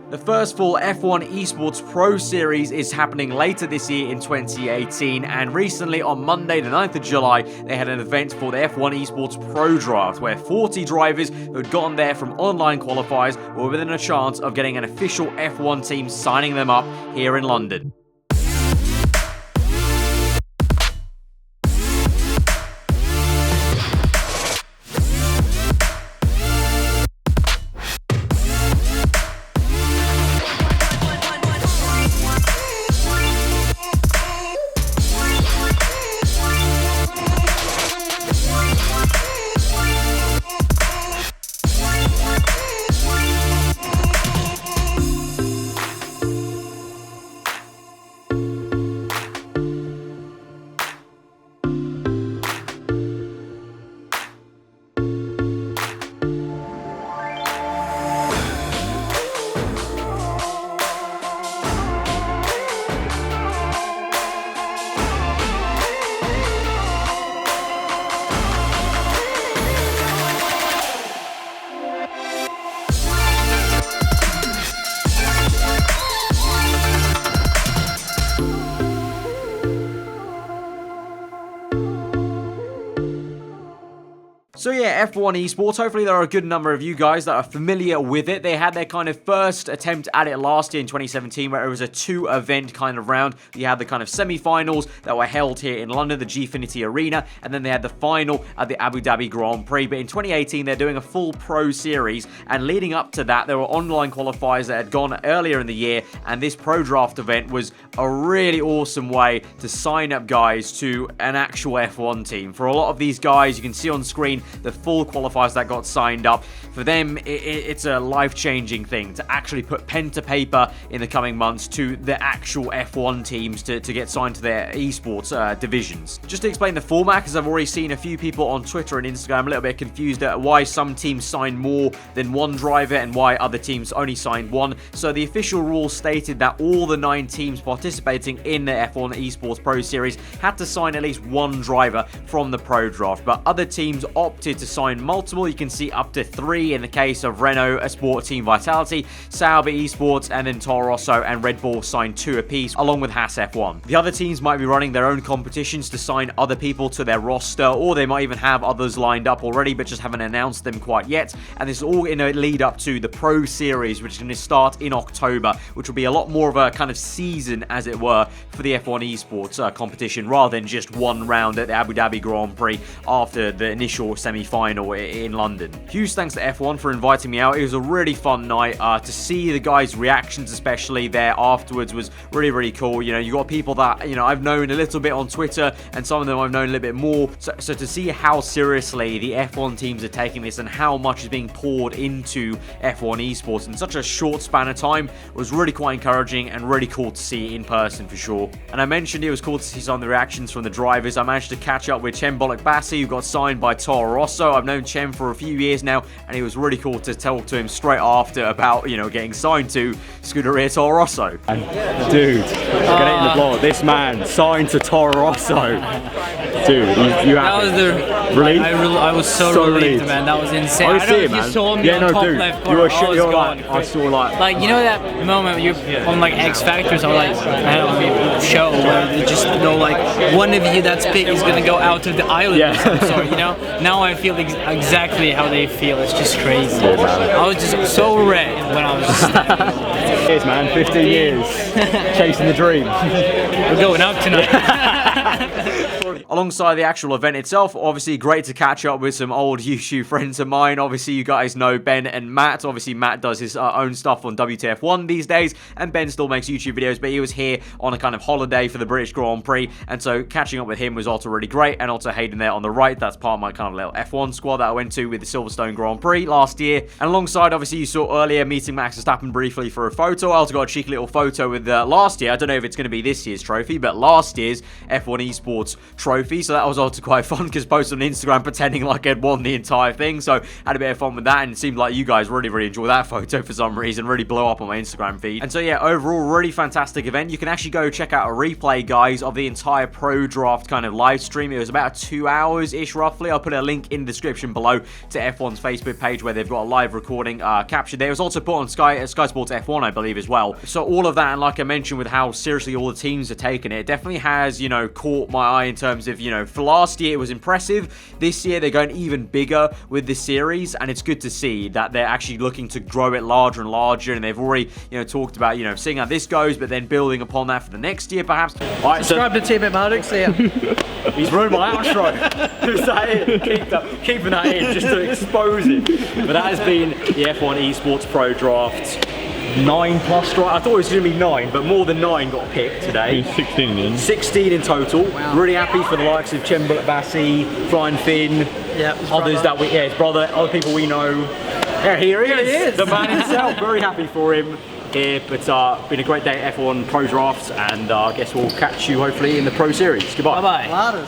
The first full F1 eSports Pro Series is happening later this year in 2018, and recently on Monday the 9th of July they had an event for the F1 eSports Pro Draft where 40 drivers who had gotten there from online qualifiers were within a chance of getting an official F1 team signing them up here in London. So yeah, F1 eSports, hopefully there are a good number of you guys that are familiar with it. They had their kind of first attempt at it last year in 2017, where it was a 2-event kind of round. You had the kind of semi-finals that were held here in London, the Gfinity Arena, and then they had the final at the Abu Dhabi Grand Prix. But in 2018, they're doing a full Pro Series, and leading up to that, there were online qualifiers that had gone earlier in the year, and this Pro Draft event was a really awesome way to sign up guys to an actual F1 team. For a lot of these guys, you can see on screen the full qualifiers that got signed up. For them, it's a life-changing thing to actually put pen to paper in the coming months to the actual F1 teams to get signed to their esports divisions. Just to explain the format, because I've already seen a few people on Twitter and Instagram a little bit confused at why some teams sign more than one driver and why other teams only signed one. So the official rules stated that all the 9 teams participating in the F1 eSports Pro Series had to sign at least one driver from the Pro Draft, but other teams opted to sign multiple. You can see up to 3 in the case of Renault, Esport Team Vitality, Sauber Esports, and then Toro Rosso and Red Bull signed 2 apiece, along with Haas F1. The other teams might be running their own competitions to sign other people to their roster, or they might even have others lined up already but just haven't announced them quite yet. And this is all in a lead up to the Pro Series, which is going to start in October, which will be a lot more of a kind of season, as it were, for the F1 eSports competition, rather than just one round at the Abu Dhabi Grand Prix after the initial semi-final in London. Huge thanks to F1 for inviting me out. It was a really fun night. To see the guys' reactions, especially there afterwards, was really, really cool. You know, you got people that, you know, I've known a little bit on Twitter, and some of them I've known a little bit more. So to see how seriously the F1 teams are taking this and how much is being poured into F1 eSports in such a short span of time was really quite encouraging and really cool to see in person for sure. And I mentioned it was cool to see some of the reactions from the drivers. I managed to catch up with Cem Bolak-Bassi, who got signed by Toro Rosso. I've known Cem for a few years now, and it was really cool to talk to him straight after about, you know, getting signed to Scuderia Toro Rosso. Dude, get it in the blog. This man signed to Toro Rosso. Dude, you that was the relieved? I was so relieved, man. That was insane. I don't know if man. you saw me yeah, on no, top dude. left corner. I saw like you know that moment you're on like X Factors or like I don't know, show where you just know like one of you that's big is gonna go out of the island or some sort, you know? Now I feel exactly how they feel. It's just crazy. I was just so red when I was just standing. Cheers, man. 15 years chasing the dream. We're going out tonight. Alongside the actual event itself, obviously great to catch up with some old YouTube friends of mine. Obviously you guys know Ben and Matt. Obviously Matt does his own stuff on WTF1 these days, and Ben still makes YouTube videos, but he was here on a kind of holiday for the British Grand Prix, and so catching up with him was also really great. And also Hayden there on the right, that's part of my kind of little F1 squad that I went to with the Silverstone Grand Prix last year. And alongside, obviously you saw earlier meeting Max Verstappen briefly for a photo. I also got a cheeky little photo with last year. I don't know if it's going to be this year's trophy, but last year's F1 eSports trophy trophy, so that was also quite fun because posted on Instagram pretending like I'd won the entire thing. So had a bit of fun with that, and it seemed like you guys really enjoyed that photo for some reason. Really blew up on my Instagram feed. And so yeah, overall, really fantastic event. You can actually go check out a replay, guys, of the entire Pro Draft kind of live stream. It was about 2 hours-ish roughly. I'll put a link in the description below to F1's Facebook page where they've got a live recording captured there. It was also put on Sky Sports F1, I believe, as well. So all of that, and like I mentioned, with how seriously all the teams are taking it, it definitely has, you know, caught my eye in terms of, you know, for last year it was impressive. This year they're going even bigger with this series, and it's good to see that they're actually looking to grow it larger and larger, and they've already, you know, talked about, you know, seeing how this goes, but then building upon that for the next year, perhaps. All right, subscribe to Team Maverick, see ya. He's ruined my outro. Who's that in? Keeping that in just to expose it. But that has been the F1 Esports Pro Draft. 9+ right? I thought it was going to be 9, but more than 9 got picked today. 16 in. 16 in total. Wow. Really happy for the likes of Chembul Bassi, Flying Finn, others that his brother, other people we know. Yeah, here he is. The man himself. Very happy for him here, but been a great day at F1 Pro Drafts, and I guess we'll catch you hopefully in the Pro Series. Goodbye. Bye-bye.